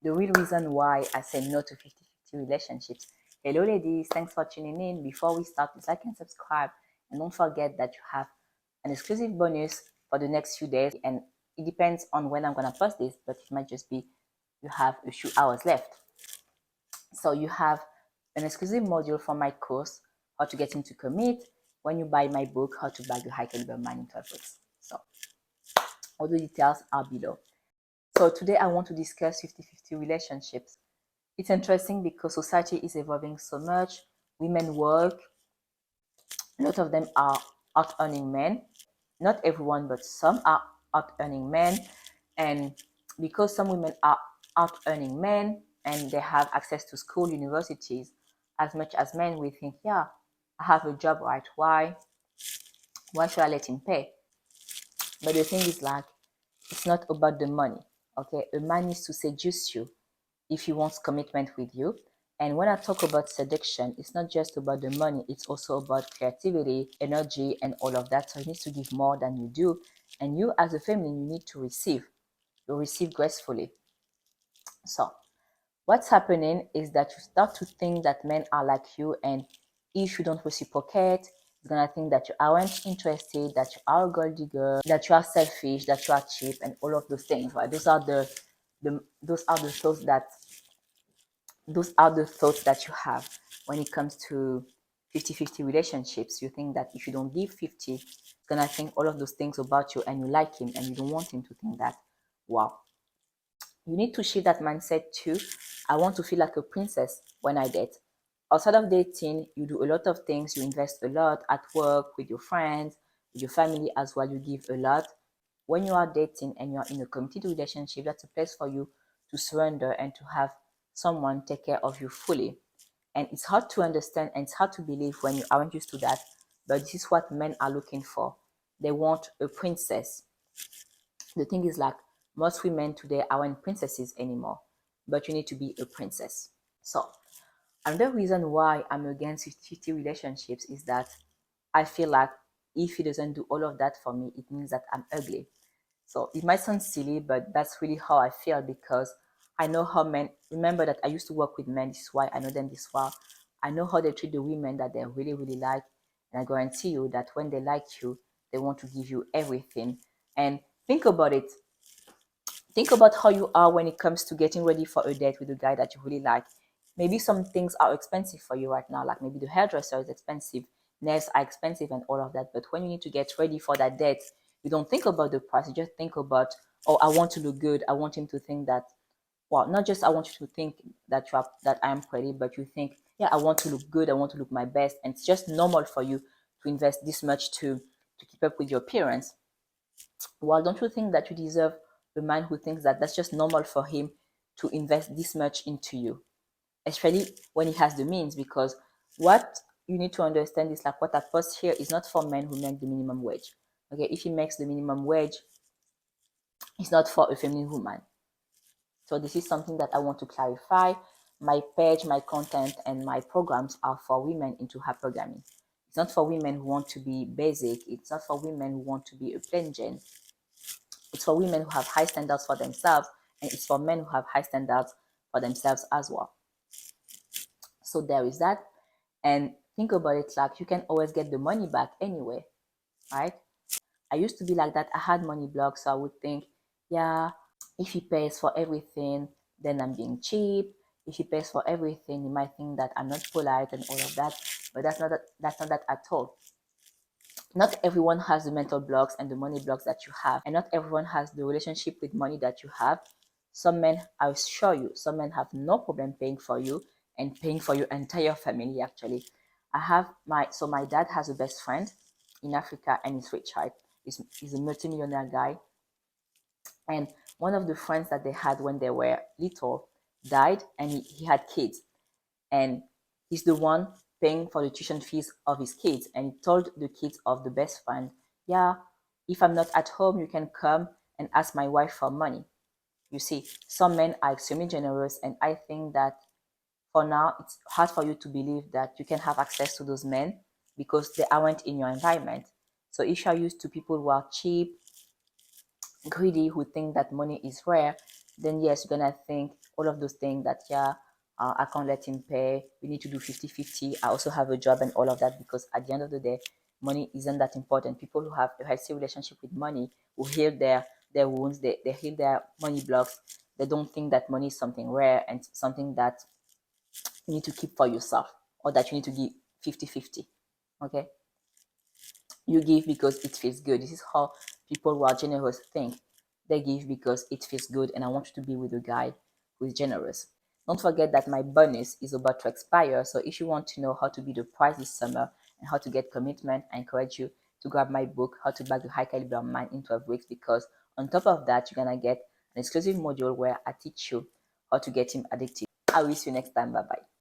the real reason why I say no to 50-50 relationships. Hello, ladies. Thanks for tuning in. Before we start, please like and subscribe. And don't forget that you have an exclusive bonus for the next few days. And it depends on when I'm going to post this, but it might just be you have a few hours left. So you have an exclusive module for my course, How to Get Into Commit, when you buy my book, How to Bag Your High Caliber Mind in 12 Weeks. So all the details are below. So today I want to discuss 50-50 relationships. It's interesting because society is evolving so much. Women work. A lot of them are out earning men. Not everyone, but some are out earning men. And because some women are out earning men and they have access to school, universities, as much as men, we think, yeah, I have a job, right? Why should I let him pay? But the thing is, like, it's not about the money. Okay, a man needs to seduce you if he wants commitment with you. And when I talk about seduction, it's not just about the money, it's also about creativity, energy, and all of that. So he needs to give more than you do. And you, as a feminine, you need to receive. You receive gracefully. So what's happening is that you start to think that men are like you, and if you don't reciprocate, you're gonna think that you aren't interested, that you are a gold digger, that you are selfish, that you are cheap, and all of those things. Right? Those are the thoughts that you have when it comes to 50-50 relationships. You think that if you don't give 50, he's gonna think all of those things about you, and you like him, and you don't want him to think that. Wow. You need to shift that mindset too. I want to feel like a princess when I date. Outside of dating, you do a lot of things. You invest a lot at work, with your friends, with your family as well. You give a lot. When you are dating and you're in a committed relationship, that's a place for you to surrender and to have someone take care of you fully. And it's hard to understand and it's hard to believe when you aren't used to that. But this is what men are looking for. They want a princess. The thing is, like, most women today aren't princesses anymore, but you need to be a princess. So another reason why I'm against 50 relationships is that I feel like if he doesn't do all of that for me, it means that I'm ugly. So it might sound silly, but that's really how I feel, because I know how men, remember that I used to work with men, this is why I know them this well. I know how they treat the women that they really, really like. And I guarantee you that when they like you, they want to give you everything. And think about it. Think about how you are when it comes to getting ready for a date with a guy that you really like. Maybe some things are expensive for you right now, like maybe the hairdresser is expensive, nails are expensive, and all of that. But when you need to get ready for that date, you don't think about the price. You just think about, oh, I want to look good. I want him to think that, well, not just I want you to think that I am pretty, but you think, yeah, I want to look good. I want to look my best, and it's just normal for you to invest this much to keep up with your appearance. Well, don't you think that you deserve a man who thinks that that's just normal for him to invest this much into you, especially when he has the means? Because what you need to understand is, like, what I post here is not for men who make the minimum wage. Okay, if he makes the minimum wage, it's not for a feminine woman. So this is something that I want to clarify. My page, my content, and my programs are for women into hypergamy. It's not for women who want to be basic. It's not for women who want to be a plain Jane. It's for women who have high standards for themselves, and it's for men who have high standards for themselves as well. So there is that. And think about it, like, you can always get the money back anyway, right? I used to be like that. I had money blocks, so I would think, yeah, if he pays for everything, then I'm being cheap. If he pays for everything, he might think that I'm not polite and all of that. But that's not that at all. Not everyone has the mental blocks and the money blocks that you have, and not everyone has the relationship with money that you have. Some men, I assure you, some men have no problem paying for you and paying for your entire family. Actually, my dad has a best friend in Africa, and he's rich, right? He's a multimillionaire guy, and one of the friends that they had when they were little died, and he had kids, and he's the one paying for the tuition fees of his kids. And he told the kids of the best friend, yeah, if I'm not at home, you can come and ask my wife for money. You see, some men are extremely generous, and I think that for now it's hard for you to believe that you can have access to those men because they aren't in your environment. So if you're used to people who are cheap, greedy, who think that money is rare, then yes, you're gonna think all of those things that, yeah, I can't let him pay. We need to do 50-50. I also have a job and all of that, because at the end of the day, money isn't that important. People who have a healthy relationship with money, who heal their wounds, they heal their money blocks. They don't think that money is something rare and something that you need to keep for yourself, or that you need to give 50-50. Okay? You give because it feels good. This is how people who are generous think. They give because it feels good, and I want you to be with a guy who is generous. Don't forget that my bonus is about to expire. So if you want to know how to be the prize this summer and how to get commitment, I encourage you to grab my book, How to Back the High Caliber Mind in 12 Weeks, because on top of that, you're going to get an exclusive module where I teach you how to get him addicted. I will see you next time. Bye bye.